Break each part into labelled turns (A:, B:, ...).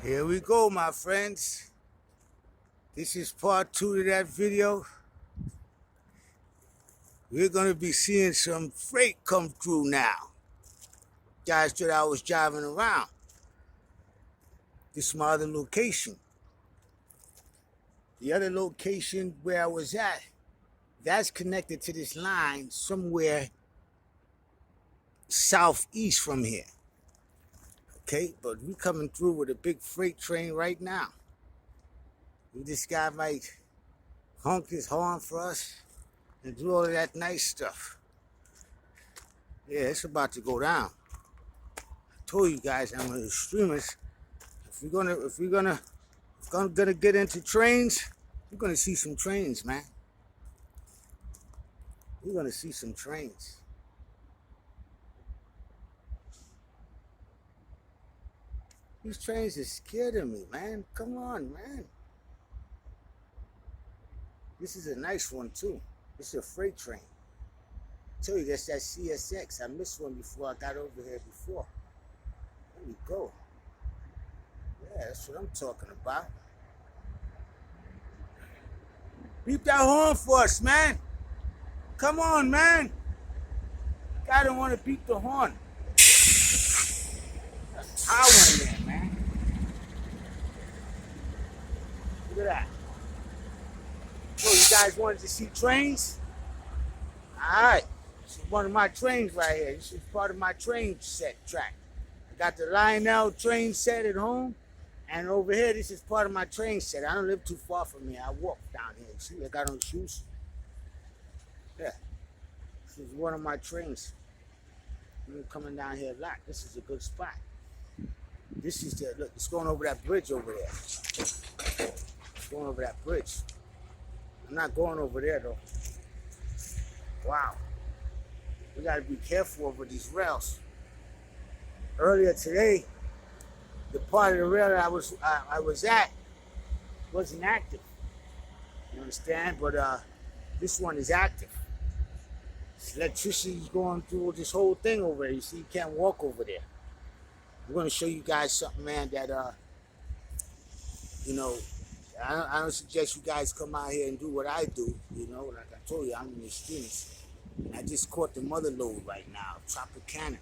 A: Here we go, my friends. This is part 2 to that video. We're going to be seeing some freight come through now. Guys thought I was driving around. This is my other location. The other location where I was at, that's connected to this line somewhere southeast from here. Okay, but we coming through with a big freight train right now. This guy might honk his horn for us and do all of that nice stuff. Yeah, it's about to go down. I told you guys I'm one of the streamers. If we're gonna get into trains, we're gonna see some trains, man. We're gonna see some trains. These trains are scared of me, man. Come on, man. This is a nice one too. This is a freight train. I tell you, that's that CSX. I missed one before I got over here before. There we go. Yeah, that's what I'm talking about. Beep that horn for us, man. Come on, man. Guy don't want to beep the horn. There's power in there, man. Look at that. So you guys wanted to see trains? All right. This is one of my trains right here. This is part of my train set track. I got the Lionel train set at home. And over here, this is part of my train set. I don't live too far from here. I walk down here. See, I got on shoes. Yeah. This is one of my trains. I'm coming down here a lot. This is a good spot. This is the, look, it's going over that bridge over there. It's going over that bridge. I'm not going over there though. Wow. We gotta be careful over these rails. Earlier today, the part of the rail that I was at wasn't active. You understand? But this one is active. This electricity is going through this whole thing over there. You see, you can't walk over there. I'm going to show you guys something, man, that you know, I don't suggest you guys come out here and do what I do. You know, like I told you, I'm in the streets. And I just caught the mother load right now, Tropicana.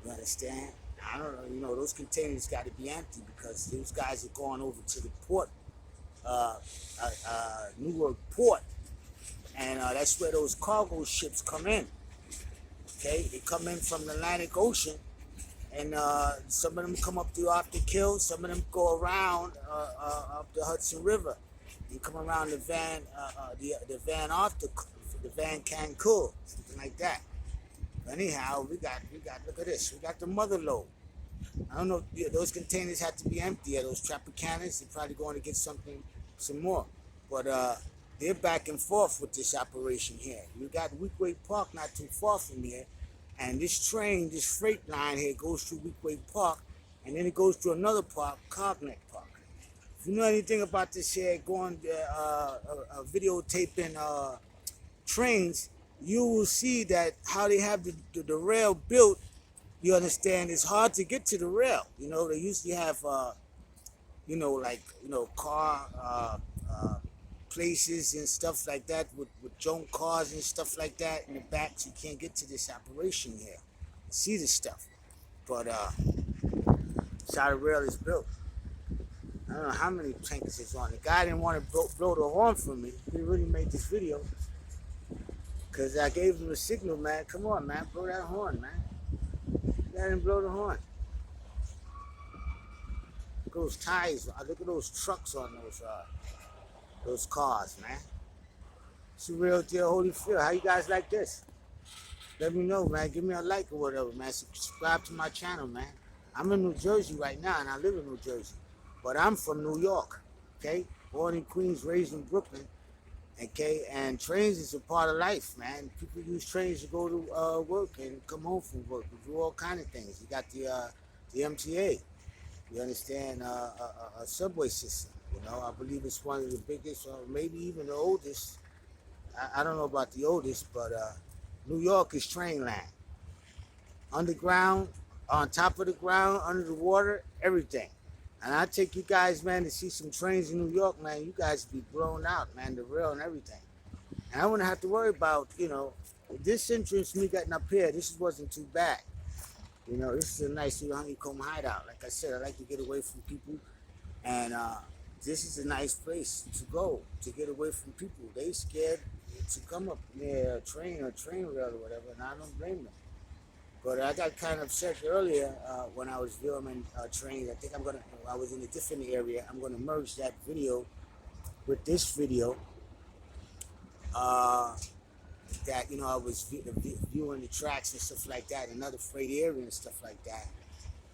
A: You understand? I don't know, you know, those containers got to be empty because those guys are going over to the port, Newark Port. And that's where those cargo ships come in. Okay, they come in from the Atlantic Ocean, and some of them come up through Arctic Hill, some of them go around up the Hudson River, and come around the Van Cancun, something like that. Anyhow, we got. Look at this. We got the mother load. I don't know. Those containers have to be empty. Those Tropicanas, they're probably going to get some more. But they're back and forth with this operation here. We got Weekway Park not too far from here, and this train, this freight line here, goes through Weekway Park, and then it goes to another park, Cognac Park. If you know anything about this here, going videotaping trains, you will see that how they have the rail built. You understand? It's hard to get to the rail. You know, they usually have, you know, like, you know, car places and stuff like that with junk cars and stuff like that in the back, so you can't get to this operation here. See this stuff. But that's how the rail is built. I don't know how many tankers is on. The guy didn't want to blow the horn for me. He really made this video. Because I gave him a signal, man. Come on, man. Blow that horn, man. Let him blow the horn. Look at those tires. Look at those trucks on those cars, man. It's a real deal, Holyfield. How you guys like this? Let me know, man. Give me a like or whatever, man. Subscribe to my channel, man. I'm in New Jersey right now, and I live in New Jersey. But I'm from New York, okay? Born in Queens, raised in Brooklyn. Okay, and trains is a part of life, man. People use trains to go to work and come home from work and do all kind of things. You got the MTA, you understand, a subway system. You know, I believe it's one of the biggest, or maybe even the oldest. I don't know about the oldest, but New York is train land. Underground, on top of the ground, under the water, everything. And I take you guys, man, to see some trains in New York, man. You guys be blown out, man, the rail and everything. And I wouldn't have to worry about, this entrance, me getting up here, this wasn't too bad. This is a nice little honeycomb hideout. Like I said, I like to get away from people. And this is a nice place to go, to get away from people. They scared to come up near a train or train rail or whatever, and I don't blame them. But I got kind of upset earlier when I was filming trains. I think I was in a different area. I'm gonna merge that video with this video. That I was viewing the tracks and stuff like that, another freight area and stuff like that.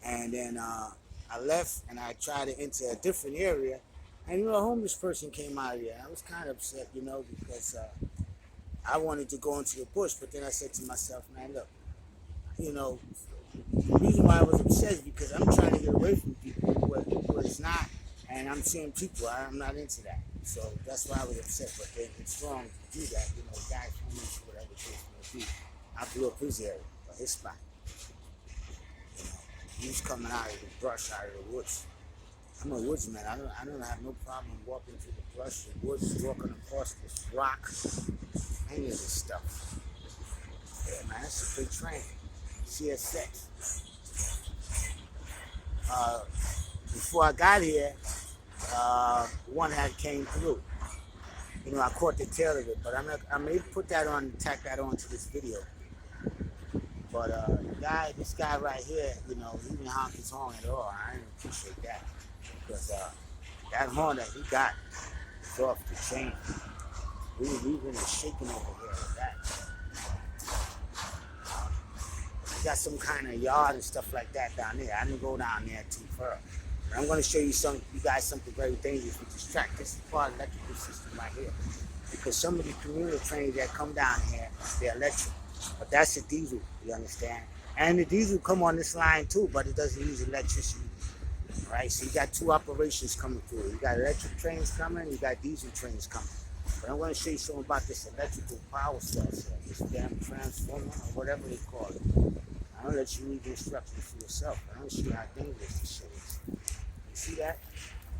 A: And then I left and I tried to enter a different area, and a homeless person came out of there. I was kind of upset, because I wanted to go into the bush, but then I said to myself, man, look, the reason why I was upset is because I'm trying to get away from people where it's not, and I'm seeing people. I'm not into that. So that's why I was upset. But then it's wrong to do that. Guys, homeless, whatever the case may be. I blew up his area, or his spot. He was coming out of the brush, out of the woods. I'm a woodsman. I don't have no problem walking through the brush, the woods, walking across this rock, any of this stuff. Yeah, man, that's a big train. CSX. Before I got here, one had came through. I caught the tail of it, but I may put that on, tack that on to this video. But this guy right here, he didn't honk his horn at all. I didn't appreciate that, because that horn that he got is off the chain. We've been shaking over here with that. I got some kind of yard and stuff like that down there. I didn't go down there too far. But I'm going to show you guys something very dangerous with this track. This is part of the electrical system right here. Because some of the commuter trains that come down here, they're electric. But that's a diesel, you understand? And the diesel come on this line too, but it doesn't use electricity. Right? So you got two operations coming through. You got electric trains coming, you got diesel trains coming. But I'm going to show you something about this electrical power source, this damn transformer, or whatever they call it. I'm going to let you read the instructions for yourself. I'm going to show you how dangerous this shit is. You see that?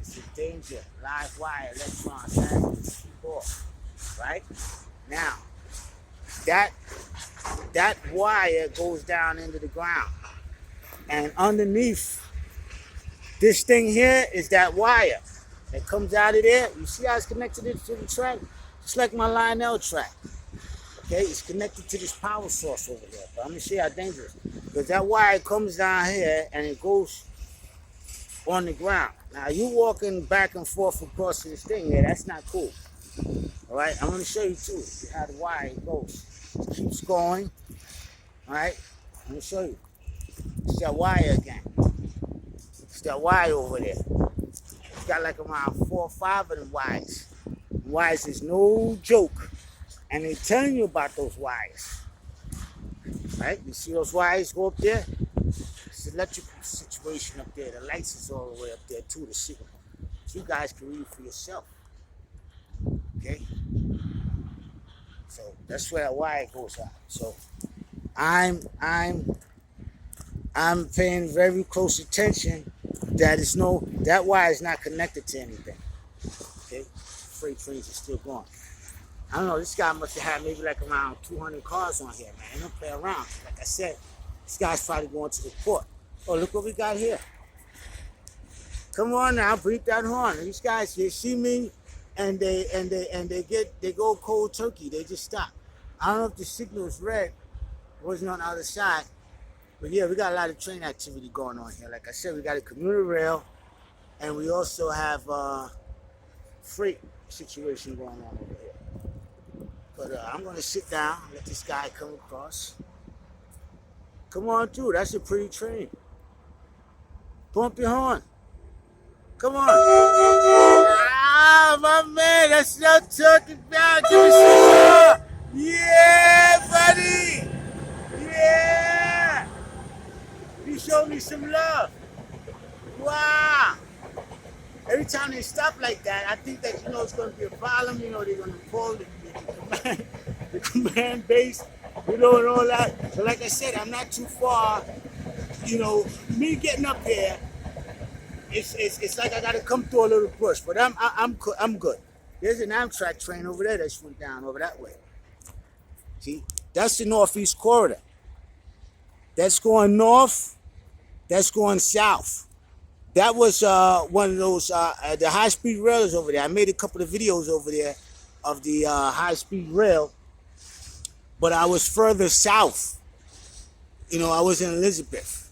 A: It's a danger. Live wire, electrons, magnets, keep off. Right? Now, that wire goes down into the ground. And underneath this thing here is that wire that comes out of there. You see how it's connected to the track? Just like my Lionel track. Okay, it's connected to this power source over there. But I'm going to show you how dangerous. Because that wire comes down here and it goes on the ground. Now, you walking back and forth across this thing here, that's not cool. All right, I'm going to show you too how the wire goes. It keeps going. All right, I'm going to show you. It's that wire again. It's that wire over there. It's got like around 4 or 5 of them wires. Wires is no joke. And they're telling you about those wires. Right? You see those wires go up there? It's an electrical situation up there. The lights is all the way up there too, the signal. So you guys can read for yourself. Okay? So that's where that wire goes out. So I'm paying very close attention that that wire is not connected to anything. Okay? Freight trains are still going. I don't know, this guy must have had maybe like around 200 cars on here, man. They don't play around. Like I said, this guy's probably going to the port. Oh, look what we got here. Come on now, beat that horn. These guys, they see me and they go cold turkey. They just stop. I don't know if the signal is red. It wasn't on the other side. But yeah, we got a lot of train activity going on here. Like I said, we got a commuter rail, and we also have freight situation going on over here. But I'm going to sit down and let this guy come across. Come on through. That's a pretty train. Pump your horn. Come on. Ah, my man. That's what I'm talking about. Give me some more. Yeah, buddy. Yeah. You showed me some love. Wow. Every time they stop like that, I think that, it's going to be a problem. They're going to call the command base, and all that. So like I said, I'm not too far you know, me getting up there, it's like I gotta come through a little bush, but I'm good. There's an Amtrak train over there that's went down over that way. See, that's the Northeast Corridor. That's going north. That's going south. That was one of those the high speed rails over there. I made a couple of videos over there of the high speed rail, but I was further south. You know, I was in Elizabeth,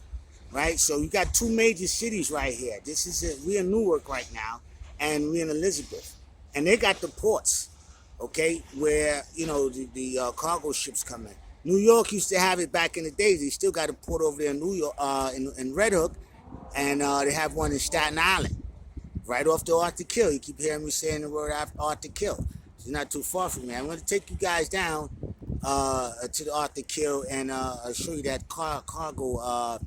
A: right? So you got two major cities right here. This is it. We're in Newark right now, and we're in Elizabeth, and they got the ports, okay, where you know the cargo ships come in. New York used to have it back in the days. They still got a port over there in New York, in Red Hook, and they have one in Staten Island, right off the Arthur Kill. You keep hearing me saying the word Arthur Kill. It's not too far from me. I'm going to take you guys down to the Arthur Kill and show you that cargo,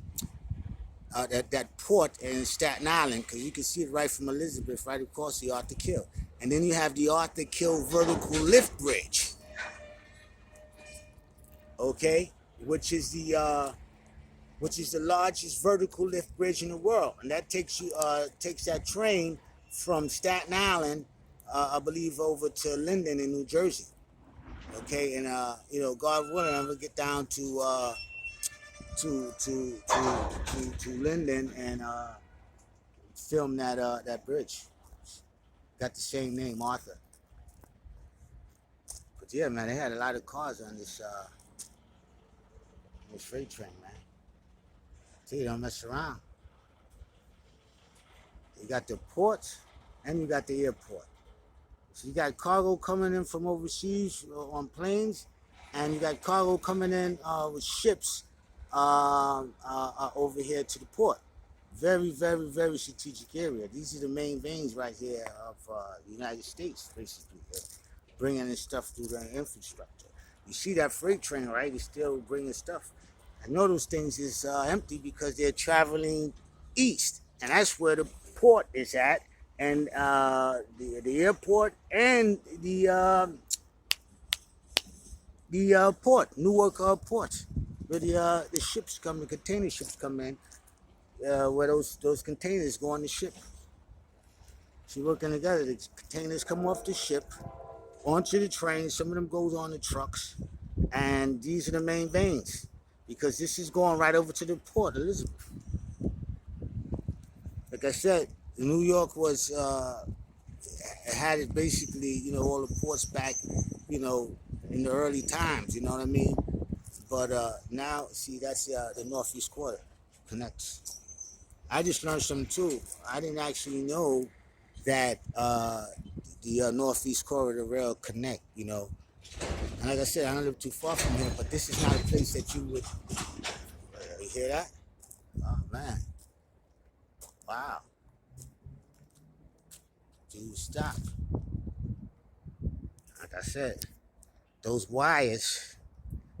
A: that port in Staten Island, because you can see it right from Elizabeth, right across the Arthur Kill. And then you have the Arthur Kill vertical lift bridge, okay, which is the largest vertical lift bridge in the world, and that takes that train from Staten Island, I believe, over to Linden in New Jersey. Okay, and you know, God willing, I'm gonna get down to Linden and film that bridge. Got the same name, Arthur. But yeah, man, they had a lot of cars on this freight train, man. See, don't mess around. You got the port and you got the airport. So you got cargo coming in from overseas on planes, and you got cargo coming in with ships over here to the port. Very, very, very strategic area. These are the main veins right here of the United States, basically, bringing in stuff through the infrastructure. You see that freight train, right? It's still bringing stuff. I know those things is empty because they're traveling east, and that's where the port is at, and the airport and the port, Newark port, where the ships come, the container ships come in, where those containers go on the ship. See, working together, the containers come off the ship onto the train. Some of them goes on the trucks, and these are the main veins, because this is going right over to the port, Elizabeth. Like I said, New York was had it basically, you know, all the ports back, you know, in the early times. You know what I mean? But now, see, that's the Northeast Corridor connects. I just learned something too. I didn't actually know that the Northeast Corridor Rail connect. You know, and like I said, I don't live too far from here, but this is not a place that you would. You hear that? Oh man! Wow! Dude, stop! Like I said, those wires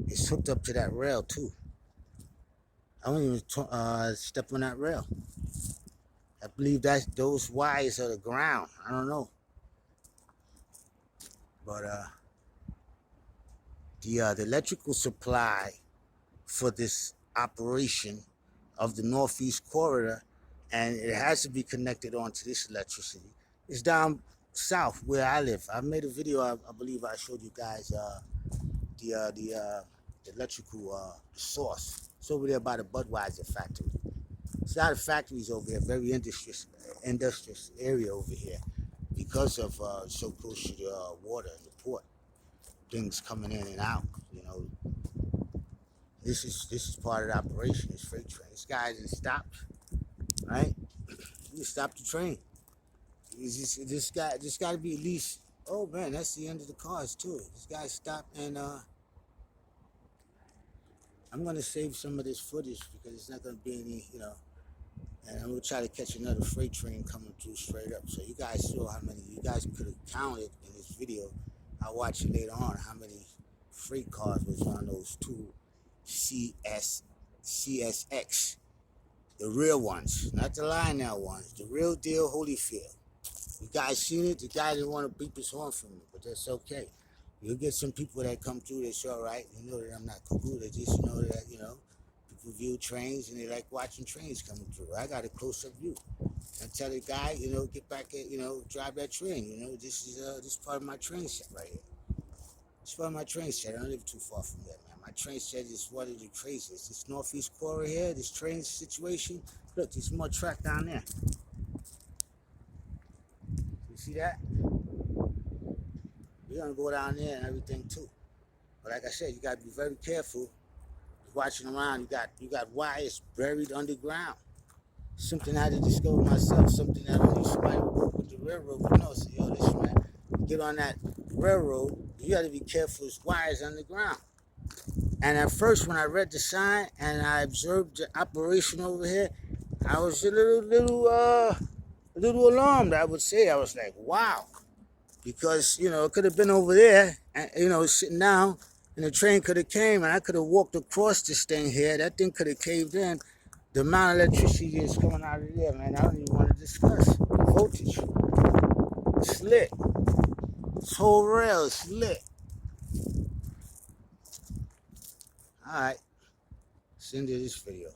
A: is hooked up to that rail too. I won't even step on that rail. I believe that those wires are the ground. I don't know, but the electrical supply for this operation of the Northeast Corridor, and it has to be connected onto this electricity. It's down south where I live. I made a video. I believe I showed you guys the electrical source. It's over there by the Budweiser factory. It's a lot of factories over here. Very industrious area over here because of so close to the water and the port. Things coming in and out. You know, this is part of the operation. This freight train. This guy just stopped, right? He stopped the train. This got to be at least. Oh man, that's the end of the cars too. This guy stopped, and I'm gonna save some of this footage because it's not gonna be any, you know. And I'm gonna try to catch another freight train coming through straight up. So you guys saw how many. You guys could have counted in this video. I'll watch it later on how many freight cars was on those two CSX, the real ones, not the Lionel ones, the real deal Holyfield. You guys seen it? The guy didn't want to beep his horn for me, but that's okay. You'll get some people that come through that's all right. You know that I'm not cuckoo. They just know that, you know, people people view trains and they like watching trains coming through. I got a close-up view. I tell the guy, get back at, drive that train. This is part of my train set right here. It's part of my train set. I don't live too far from there, man. My train set is one of the craziest. This northeast corridor here, this train situation. Look, there's more track down there. You see that? We're gonna go down there and everything too. But like I said, you gotta be very careful. Watching around, you got wires buried underground. Something I had to discover myself. Something that only somebody who work with the railroad would know. So, listen, man, get on that railroad. You got to be careful. There's wires underground. And at first, when I read the sign and I observed the operation over here, I was a little alarmed. I would say I was like, wow, because it could have been over there, and sitting down. And the train could have came and I could have walked across this thing here. That thing could have caved in. The amount of electricity that's coming out of there, man, I don't even want to discuss. The voltage. It's lit. This whole rail is lit. Alright. That's the end of this video.